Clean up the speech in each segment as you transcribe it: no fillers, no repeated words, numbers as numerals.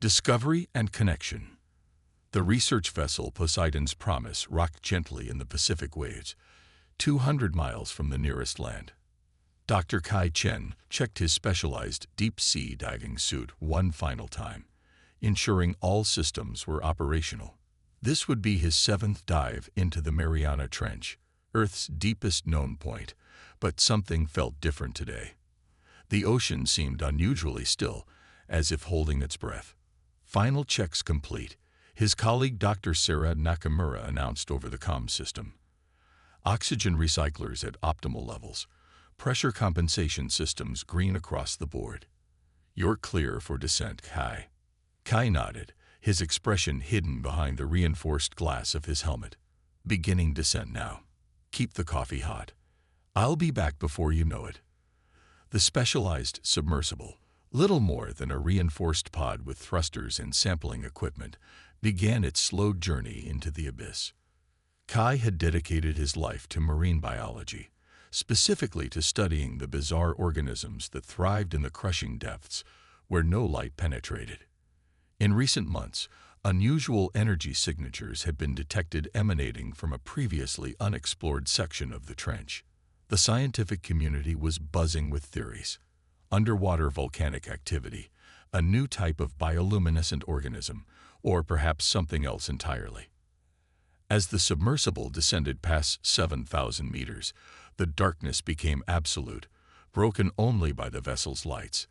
Discovery and connection. The research vessel Poseidon's Promise rocked gently in the Pacific waves, 200 miles from the nearest land. Dr. Kai Chen checked his specialized deep-sea diving suit one final time, ensuring all systems were operational. This would be his 7th dive into the Mariana Trench, Earth's deepest known point, but something felt different today. The ocean seemed unusually still, as if holding its breath. Final checks complete, his colleague Dr. Sarah Nakamura announced over the comm system. Oxygen recyclers at optimal levels, pressure compensation systems green across the board. You're clear for descent, Kai. Kai nodded, his expression hidden behind the reinforced glass of his helmet. Beginning descent now. Keep the coffee hot. I'll be back before you know it. The specialized submersible, little more than a reinforced pod with thrusters and sampling equipment, began its slow journey into the abyss. Kai had dedicated his life to marine biology, specifically to studying the bizarre organisms that thrived in the crushing depths where no light penetrated. In recent months, unusual energy signatures had been detected emanating from a previously unexplored section of the trench. The scientific community was buzzing with theories. Underwater volcanic activity, a new type of bioluminescent organism, or perhaps something else entirely. As the submersible descended past 7,000 meters, the darkness became absolute, broken only by the vessel's lights.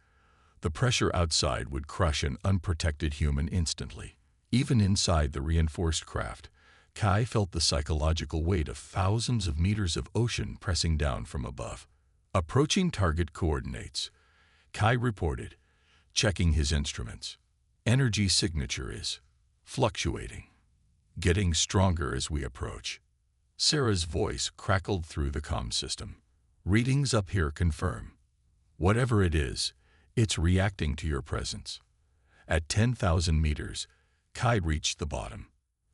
The pressure outside would crush an unprotected human instantly. Even inside the reinforced craft, Kai felt the psychological weight of thousands of meters of ocean pressing down from above. Approaching target coordinates, Kai reported, checking his instruments. Energy signature is fluctuating, getting stronger as we approach. Sarah's voice crackled through the comm system. Readings up here confirm. Whatever it is, it's reacting to your presence. At 10,000 meters, Kai reached the bottom.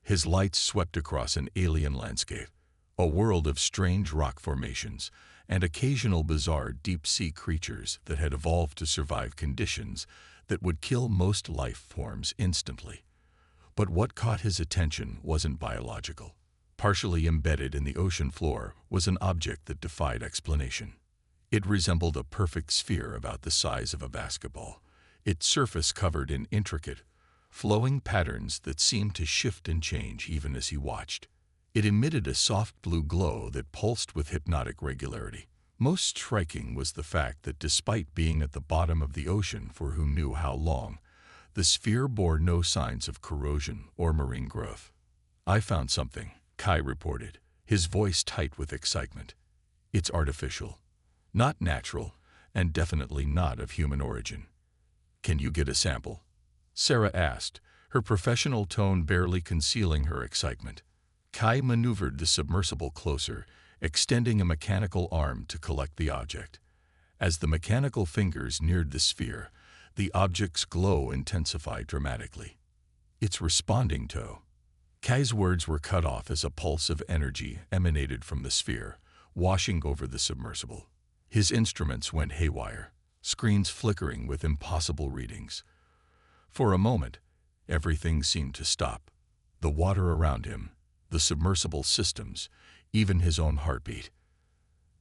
His lights swept across an alien landscape, a world of strange rock formations and occasional bizarre deep-sea creatures that had evolved to survive conditions that would kill most life forms instantly. But what caught his attention wasn't biological. Partially embedded in the ocean floor was an object that defied explanation. It resembled a perfect sphere about the size of a basketball, its surface covered in intricate, flowing patterns that seemed to shift and change even as he watched. It emitted a soft blue glow that pulsed with hypnotic regularity. Most striking was the fact that despite being at the bottom of the ocean for who knew how long, the sphere bore no signs of corrosion or marine growth. I found something, Kai reported, his voice tight with excitement. It's artificial, not natural, and definitely not of human origin. Can you get a sample? Sarah asked, her professional tone barely concealing her excitement. Kai maneuvered the submersible closer, extending a mechanical arm to collect the object. As the mechanical fingers neared the sphere, the object's glow intensified dramatically. It's responding to. Kai's words were cut off as a pulse of energy emanated from the sphere, washing over the submersible. His instruments went haywire, screens flickering with impossible readings. For a moment, everything seemed to stop. The water around him, the submersible systems, even his own heartbeat.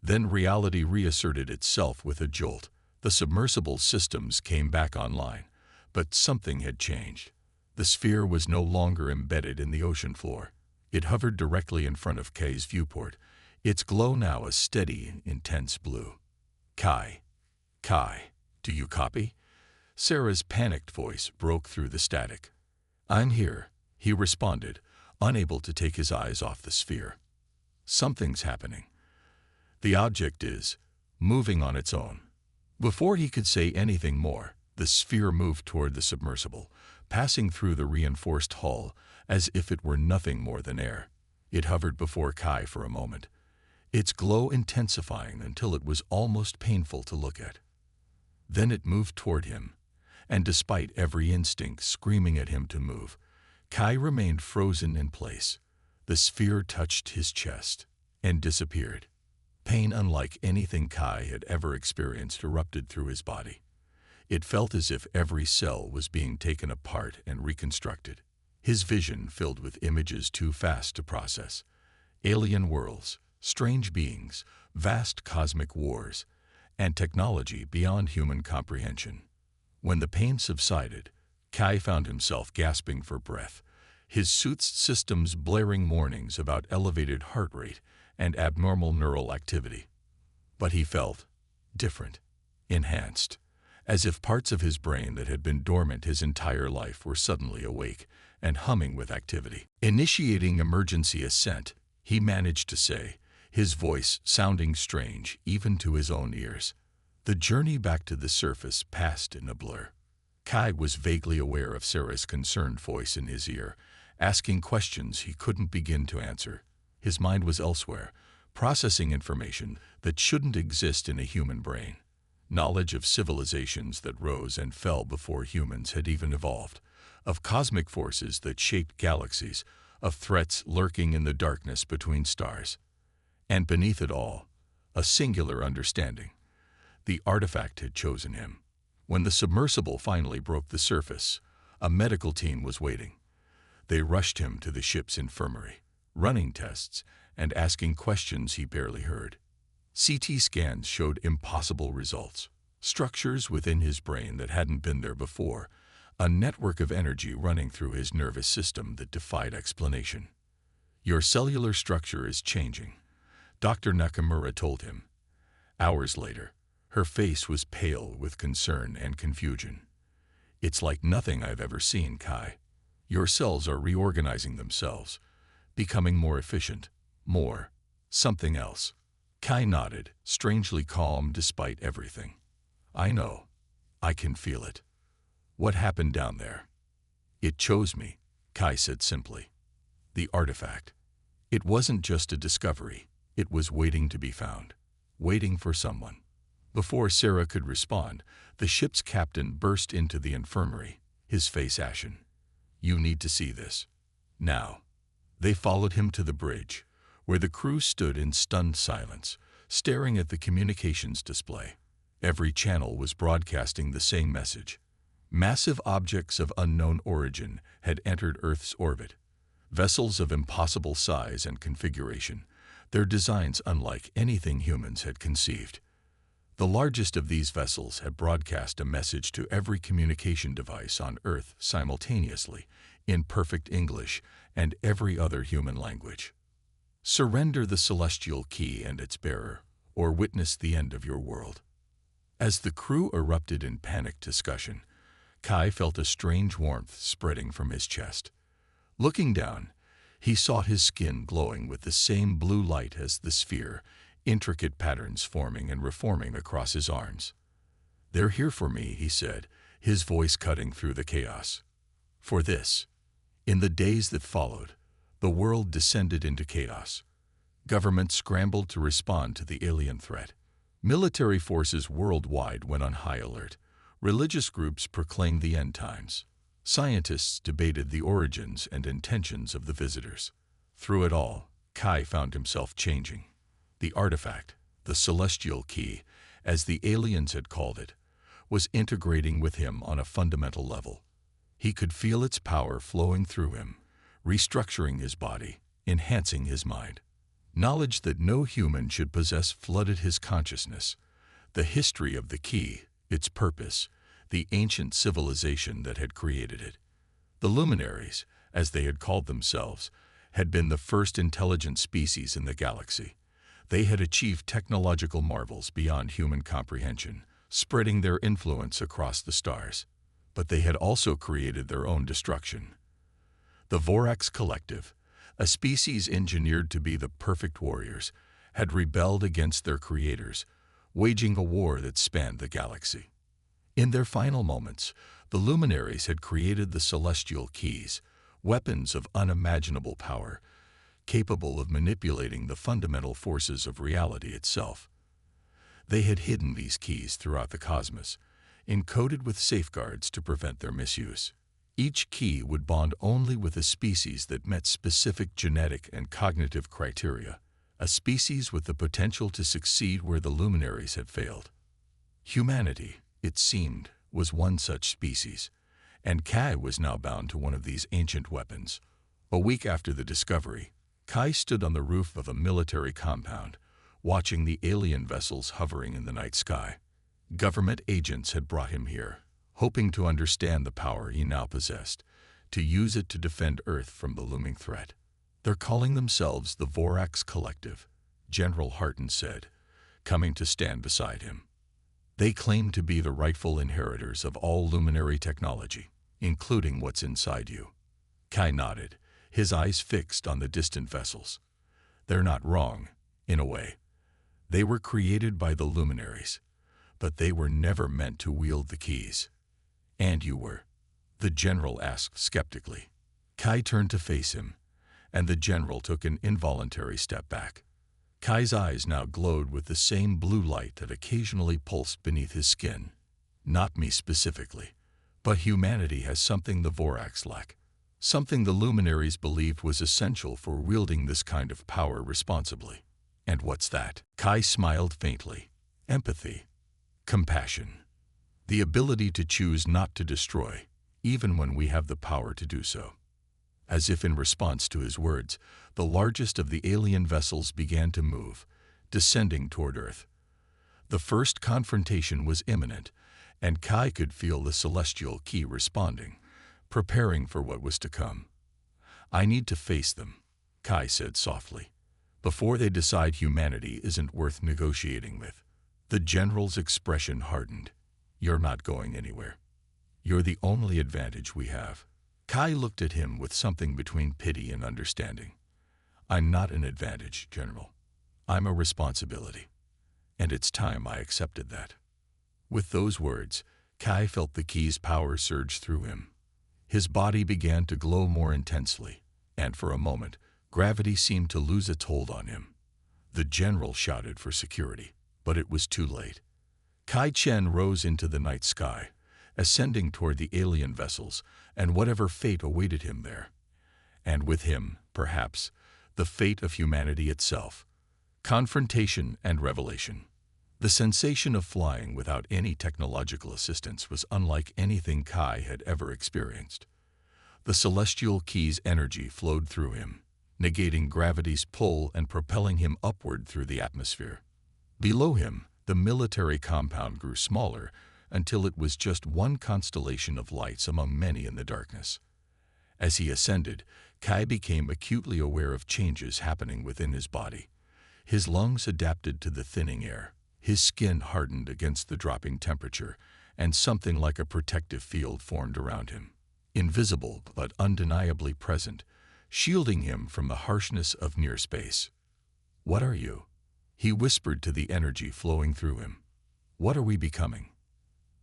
Then reality reasserted itself with a jolt. The submersible systems came back online, but something had changed. The sphere was no longer embedded in the ocean floor. It hovered directly in front of Kai's viewport, its glow now a steady, intense blue. Kai, do you copy? Sarah's panicked voice broke through the static. I'm here, he responded, unable to take his eyes off the sphere. Something's happening. The object is moving on its own. Before he could say anything more, the sphere moved toward the submersible, passing through the reinforced hull as if it were nothing more than air. It hovered before Kai for a moment, its glow intensifying until it was almost painful to look at. Then it moved toward him, and despite every instinct screaming at him to move, Kai remained frozen in place. The sphere touched his chest and disappeared. Pain unlike anything Kai had ever experienced erupted through his body. It felt as if every cell was being taken apart and reconstructed. His vision filled with images too fast to process. Alien worlds, strange beings, vast cosmic wars, and technology beyond human comprehension. When the pain subsided, Kai found himself gasping for breath, his suit's systems blaring warnings about elevated heart rate and abnormal neural activity. But he felt different, enhanced, as if parts of his brain that had been dormant his entire life were suddenly awake and humming with activity. Initiating emergency ascent, he managed to say, his voice sounding strange even to his own ears. The journey back to the surface passed in a blur. Kai was vaguely aware of Sarah's concerned voice in his ear, asking questions he couldn't begin to answer. His mind was elsewhere, processing information that shouldn't exist in a human brain. Knowledge of civilizations that rose and fell before humans had even evolved, of cosmic forces that shaped galaxies, of threats lurking in the darkness between stars. And beneath it all, a singular understanding. The artifact had chosen him. When the submersible finally broke the surface, a medical team was waiting. They rushed him to the ship's infirmary, running tests and asking questions he barely heard. CT scans showed impossible results, structures within his brain that hadn't been there before, a network of energy running through his nervous system that defied explanation. "Your cellular structure is changing," Dr. Nakamura told him. Hours later, her face was pale with concern and confusion. "It's like nothing I've ever seen, Kai. Your cells are reorganizing themselves, becoming more efficient, more something else." Kai nodded, strangely calm despite everything. "I know. I can feel it." "What happened down there?" "It chose me," Kai said simply. "The artifact. It wasn't just a discovery. It was waiting to be found. Waiting for someone." Before Sarah could respond, the ship's captain burst into the infirmary, his face ashen. "You need to see this. Now." They followed him to the bridge, where the crew stood in stunned silence, staring at the communications display. Every channel was broadcasting the same message. Massive objects of unknown origin had entered Earth's orbit. Vessels of impossible size and configuration, their designs unlike anything humans had conceived. The largest of these vessels had broadcast a message to every communication device on Earth simultaneously, in perfect English and every other human language. "Surrender the celestial key and its bearer, or witness the end of your world." As the crew erupted in panicked discussion, Kai felt a strange warmth spreading from his chest. Looking down, he saw his skin glowing with the same blue light as the sphere, intricate patterns forming and reforming across his arms. "They're here for me," he said, his voice cutting through the chaos. "For this." In the days that followed, the world descended into chaos. Governments scrambled to respond to the alien threat. Military forces worldwide went on high alert. Religious groups proclaimed the end times. Scientists debated the origins and intentions of the visitors. Through it all, Kai found himself changing. The artifact, the celestial key, as the aliens had called it, was integrating with him on a fundamental level. He could feel its power flowing through him, restructuring his body, enhancing his mind. Knowledge that no human should possess flooded his consciousness. The history of the key, its purpose, the ancient civilization that had created it. The luminaries, as they had called themselves, had been the first intelligent species in the galaxy. They had achieved technological marvels beyond human comprehension, spreading their influence across the stars. But they had also created their own destruction. The Vorax Collective, a species engineered to be the perfect warriors, had rebelled against their creators, waging a war that spanned the galaxy. In their final moments, the luminaries had created the celestial keys, weapons of unimaginable power, capable of manipulating the fundamental forces of reality itself. They had hidden these keys throughout the cosmos, encoded with safeguards to prevent their misuse. Each key would bond only with a species that met specific genetic and cognitive criteria, a species with the potential to succeed where the luminaries had failed. Humanity, it seemed, was one such species, and Kai was now bound to one of these ancient weapons. A week after the discovery, Kai stood on the roof of a military compound, watching the alien vessels hovering in the night sky. Government agents had brought him here, hoping to understand the power he now possessed, to use it to defend Earth from the looming threat. "They're calling themselves the Vorax Collective," General Harton said, coming to stand beside him. "They claim to be the rightful inheritors of all luminary technology, including what's inside you." Kai nodded, his eyes fixed on the distant vessels. "They're not wrong, in a way. They were created by the luminaries, but they were never meant to wield the keys." "And you were?" the general asked skeptically. Kai turned to face him, and the general took an involuntary step back. Kai's eyes now glowed with the same blue light that occasionally pulsed beneath his skin. "Not me specifically, but humanity has something the Vorax lack, something the luminaries believed was essential for wielding this kind of power responsibly." "And what's that?" Kai smiled faintly. "Empathy. Compassion. The ability to choose not to destroy, even when we have the power to do so." As if in response to his words, the largest of the alien vessels began to move, descending toward Earth. The first confrontation was imminent, and Kai could feel the celestial key responding, preparing for what was to come. "I need to face them," Kai said softly, "before they decide humanity isn't worth negotiating with." The general's expression hardened. "You're not going anywhere. You're the only advantage we have." Kai looked at him with something between pity and understanding. "I'm not an advantage, General. I'm a responsibility. And it's time I accepted that." With those words, Kai felt the key's power surge through him. His body began to glow more intensely, and for a moment, gravity seemed to lose its hold on him. The general shouted for security, but it was too late. Kai Chen rose into the night sky, ascending toward the alien vessels and whatever fate awaited him there. And with him, perhaps, the fate of humanity itself. Confrontation and revelation. The sensation of flying without any technological assistance was unlike anything Kai had ever experienced. The celestial key's energy flowed through him, negating gravity's pull and propelling him upward through the atmosphere. Below him, the military compound grew smaller until it was just one constellation of lights among many in the darkness. As he ascended, Kai became acutely aware of changes happening within his body. His lungs adapted to the thinning air, his skin hardened against the dropping temperature, and something like a protective field formed around him. Invisible but undeniably present, shielding him from the harshness of near space. "What are you?" he whispered to the energy flowing through him. "What are we becoming?"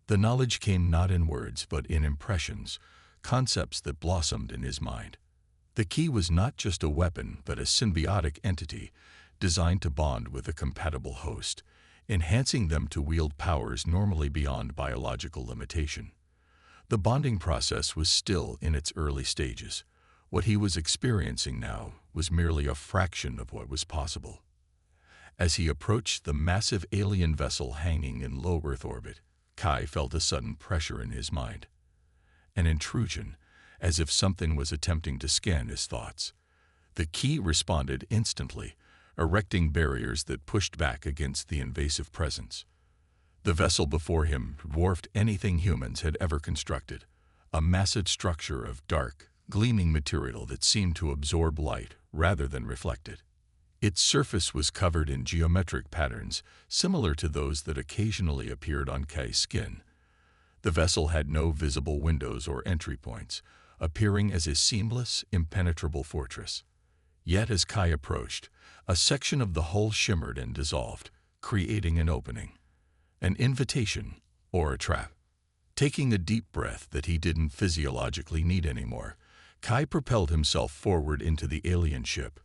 The knowledge came not in words but in impressions, concepts that blossomed in his mind. The key was not just a weapon but a symbiotic entity designed to bond with a compatible host, enhancing them to wield powers normally beyond biological limitation. The bonding process was still in its early stages. What he was experiencing now was merely a fraction of what was possible. As he approached the massive alien vessel hanging in low Earth orbit, Kai felt a sudden pressure in his mind. An intrusion, as if something was attempting to scan his thoughts. The key responded instantly, erecting barriers that pushed back against the invasive presence. The vessel before him dwarfed anything humans had ever constructed, a massive structure of dark, gleaming material that seemed to absorb light rather than reflect it. Its surface was covered in geometric patterns similar to those that occasionally appeared on Kai's skin. The vessel had no visible windows or entry points, appearing as a seamless, impenetrable fortress. Yet as Kai approached, a section of the hull shimmered and dissolved, creating an opening. An invitation, or a trap. Taking a deep breath that he didn't physiologically need anymore, Kai propelled himself forward into the alien ship.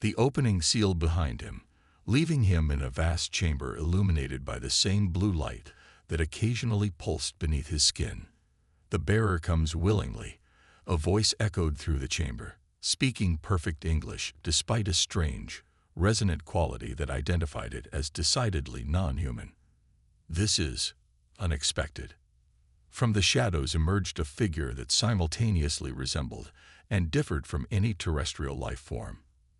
The opening sealed behind him, leaving him in a vast chamber illuminated by the same blue light that occasionally pulsed beneath his skin. "The bearer comes willingly," a voice echoed through the chamber, speaking perfect English despite a strange, resonant quality that identified it as decidedly non-human. "This is unexpected." From the shadows emerged a figure that simultaneously resembled and differed from any terrestrial life form.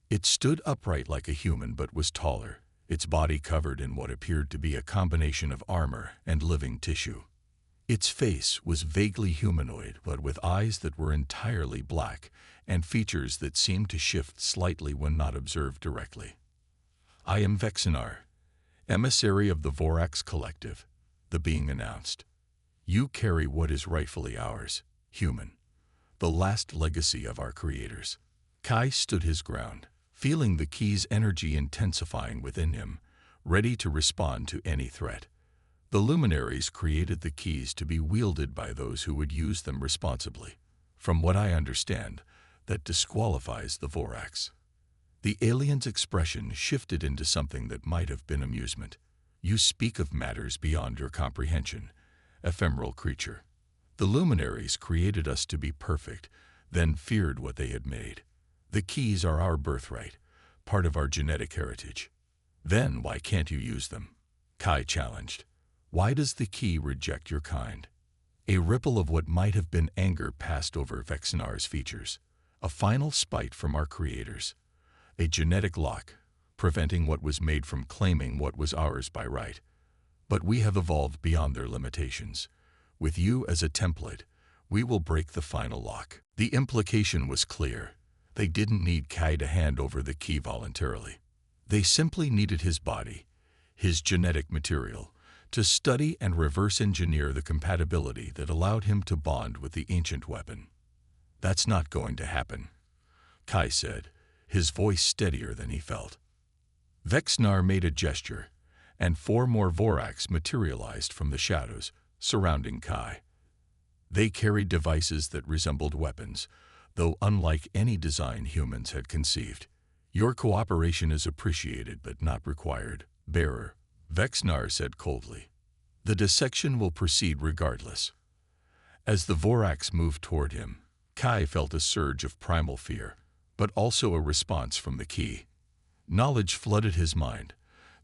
It stood upright like a human but was taller, its body covered in what appeared to be a combination of armor and living tissue. Its face was vaguely humanoid, but with eyes that were entirely black and features that seemed to shift slightly when not observed directly. "I am Vexinar, emissary of the Vorax Collective," the being announced. "You carry what is rightfully ours, human, the last legacy of our creators." Kai stood his ground, feeling the key's energy intensifying within him, ready to respond to any threat. The luminaries created the keys to be wielded by those who would use them responsibly. From what I understand, that disqualifies the Vorax. The alien's expression shifted into something that might have been amusement. "You speak of matters beyond your comprehension, ephemeral creature. The luminaries created us to be perfect, then feared what they had made. The keys are our birthright, part of our genetic heritage. Then why can't you use them?" Kai challenged. "Why does the key reject your kind?" A ripple of what might have been anger passed over Vexinar's features. "A final spite from our creators. A genetic lock, preventing what was made from claiming what was ours by right. But we have evolved beyond their limitations. With you as a template, we will break the final lock." The implication was clear. They didn't need Kai to hand over the key voluntarily. They simply needed his body, his genetic material, to study and reverse engineer the compatibility that allowed him to bond with the ancient weapon. "That's not going to happen," Kai said, his voice steadier than he felt. Vexinar made a gesture, and 4 more Vorax materialized from the shadows surrounding Kai. They carried devices that resembled weapons, though unlike any design humans had conceived. "Your cooperation is appreciated but not required, bearer," Vexinar said coldly. "The dissection will proceed regardless." As the Vorax moved toward him, Kai felt a surge of primal fear, but also a response from the key. Knowledge flooded his mind,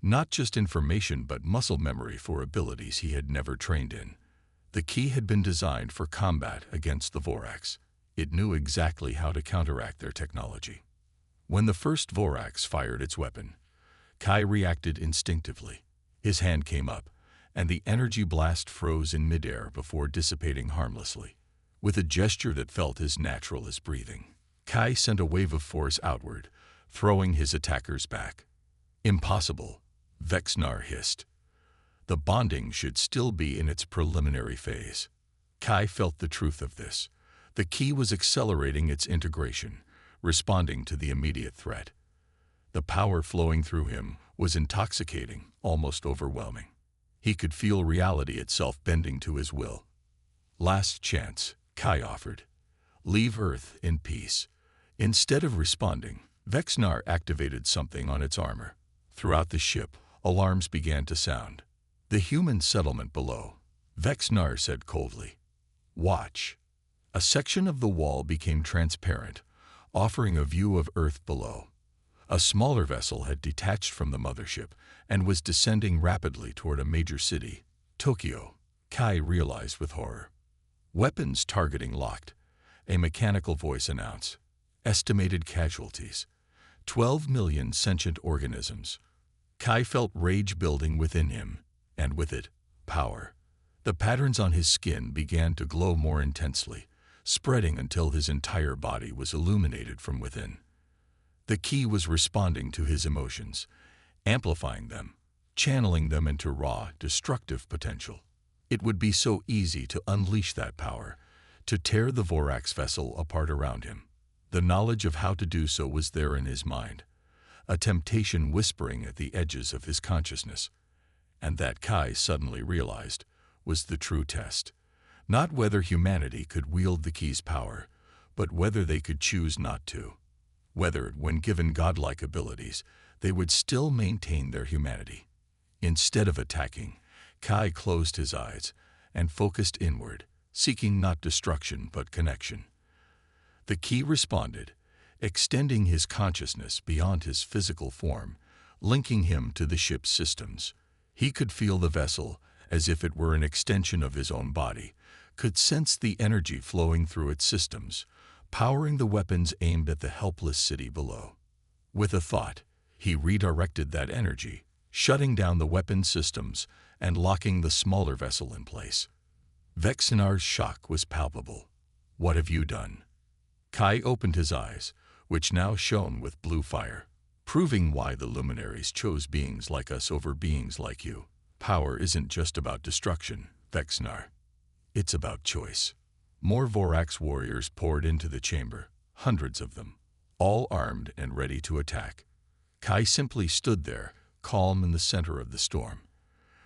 not just information but muscle memory for abilities he had never trained in. The key had been designed for combat against the Vorax. It knew exactly how to counteract their technology. When the first Vorax fired its weapon, Kai reacted instinctively. His hand came up, and the energy blast froze in midair before dissipating harmlessly. With a gesture that felt as natural as breathing, Kai sent a wave of force outward, throwing his attackers back. "Impossible," Vexinar hissed. The bonding should still be in its preliminary phase. Kai felt the truth of this. The key was accelerating its integration, responding to the immediate threat. The power flowing through him was intoxicating, almost overwhelming. He could feel reality itself bending to his will. "Last chance," Kai offered. "Leave Earth in peace." Instead of responding, Vexinar activated something on its armor. Throughout the ship, alarms began to sound. "The human settlement below," Vexinar said coldly. "Watch." A section of the wall became transparent, offering a view of Earth below. A smaller vessel had detached from the mothership and was descending rapidly toward a major city, Tokyo, Kai realized with horror. "Weapons targeting locked," a mechanical voice announced. "Estimated casualties, 12 million sentient organisms." Kai felt rage building within him, and with it, power. The patterns on his skin began to glow more intensely, spreading until his entire body was illuminated from within. The key was responding to his emotions, amplifying them, channeling them into raw, destructive potential. It would be so easy to unleash that power, to tear the Vorax vessel apart around him. The knowledge of how to do so was there in his mind, a temptation whispering at the edges of his consciousness. And that, Kai suddenly realized, was the true test. Not whether humanity could wield the key's power, but whether they could choose not to. Whether, when given godlike abilities, they would still maintain their humanity. Instead of attacking, Kai closed his eyes and focused inward, seeking not destruction but connection. The key responded, extending his consciousness beyond his physical form, linking him to the ship's systems. He could feel the vessel as if it were an extension of his own body, could sense the energy flowing through its systems, powering the weapons aimed at the helpless city below. With a thought, he redirected that energy, shutting down the weapon systems and locking the smaller vessel in place. Vexinar's shock was palpable. "What have you done?" Kai opened his eyes, which now shone with blue fire, proving why the luminaries chose beings like us over beings like you. "Power isn't just about destruction, Vexinar. It's about choice." More Vorax warriors poured into the chamber, hundreds of them, all armed and ready to attack. Kai simply stood there, calm in the center of the storm.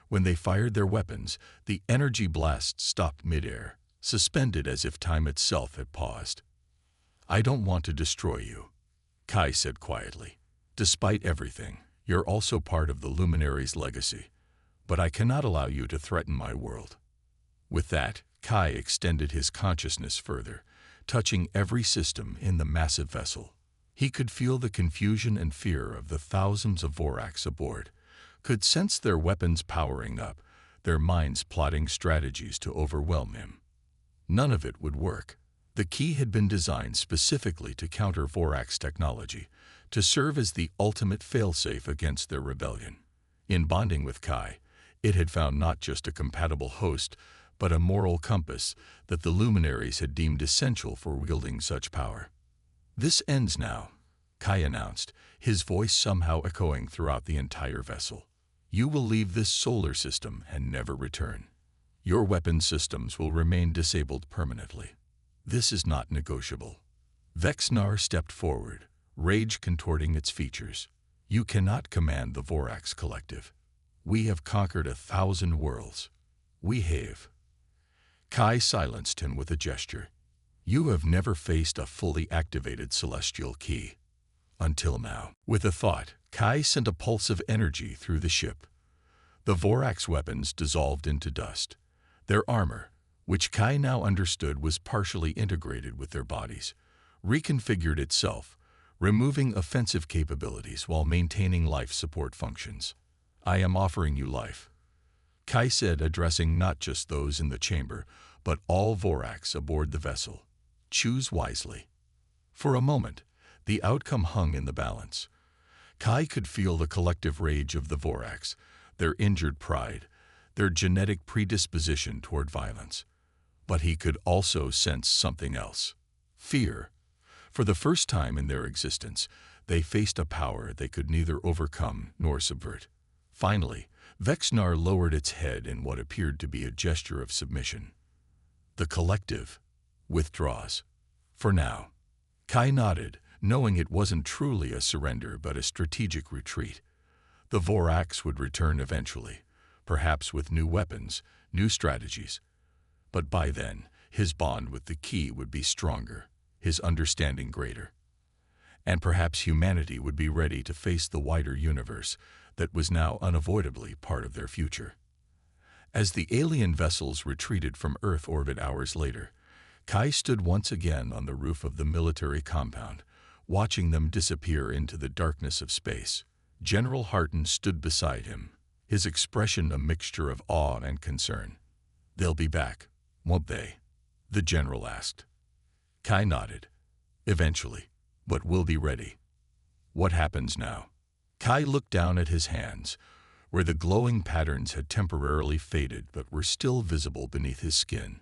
When they fired their weapons, the energy blast stopped midair, suspended as if time itself had paused. "I don't want to destroy you," Kai said quietly. "Despite everything, you're also part of the Luminaries' legacy, but I cannot allow you to threaten my world." With that, Kai extended his consciousness further, touching every system in the massive vessel. He could feel the confusion and fear of the thousands of Vorax aboard, could sense their weapons powering up, their minds plotting strategies to overwhelm him. None of it would work. The key had been designed specifically to counter Vorax technology, to serve as the ultimate failsafe against their rebellion. In bonding with Kai, it had found not just a compatible host, but a moral compass that the luminaries had deemed essential for wielding such power. "This ends now," Kai announced, his voice somehow echoing throughout the entire vessel. "You will leave this solar system and never return. Your weapon systems will remain disabled permanently. This is not negotiable." Vexinar stepped forward, rage contorting its features. "You cannot command the Vorax Collective. We have conquered 1,000 worlds. We have." Kai silenced him with a gesture. "You have never faced a fully activated celestial key. Until now." With a thought, Kai sent a pulse of energy through the ship. The Vorax weapons dissolved into dust. Their armor, which Kai now understood was partially integrated with their bodies, reconfigured itself, removing offensive capabilities while maintaining life support functions. "I am offering you life," Kai said, addressing not just those in the chamber, but all Vorax aboard the vessel. "Choose wisely." For a moment, the outcome hung in the balance. Kai could feel the collective rage of the Vorax, their injured pride, their genetic predisposition toward violence. But he could also sense something else: fear. For the first time in their existence, they faced a power they could neither overcome nor subvert. Finally, Vexinar lowered its head in what appeared to be a gesture of submission. "The collective withdraws. For now." Kai nodded, knowing it wasn't truly a surrender but a strategic retreat. The Vorax would return eventually, perhaps with new weapons, new strategies. But by then, his bond with the key would be stronger, his understanding greater. And perhaps humanity would be ready to face the wider universe that was now unavoidably part of their future. As the alien vessels retreated from Earth orbit hours later, Kai stood once again on the roof of the military compound, watching them disappear into the darkness of space. General Harton stood beside him, his expression a mixture of awe and concern. "They'll be back, won't they?" the general asked. Kai nodded. "Eventually, but we'll be ready." "What happens now?" Kai looked down at his hands, where the glowing patterns had temporarily faded but were still visible beneath his skin.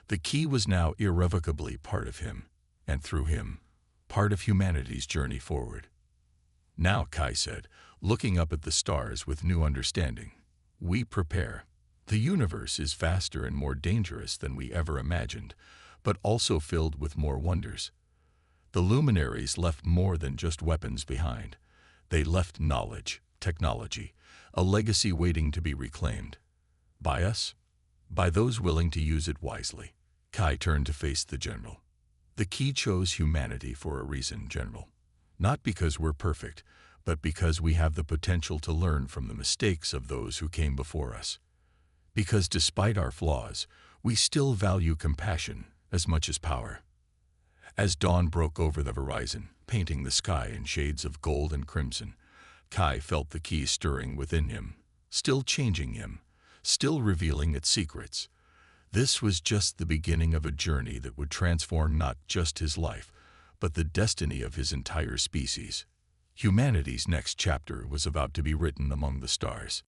The key was now irrevocably part of him, and through him, part of humanity's journey forward. "Now," Kai said, looking up at the stars with new understanding, "we prepare. The universe is vaster and more dangerous than we ever imagined, but also filled with more wonders. The luminaries left more than just weapons behind. They left knowledge, technology, a legacy waiting to be reclaimed. By us? By those willing to use it wisely." Kai turned to face the general. "The key chose humanity for a reason, General. Not because we're perfect, but because we have the potential to learn from the mistakes of those who came before us. Because despite our flaws, we still value compassion as much as power." As dawn broke over the horizon, painting the sky in shades of gold and crimson, Kai felt the key stirring within him, still changing him, still revealing its secrets. This was just the beginning of a journey that would transform not just his life, but the destiny of his entire species. Humanity's next chapter was about to be written among the stars.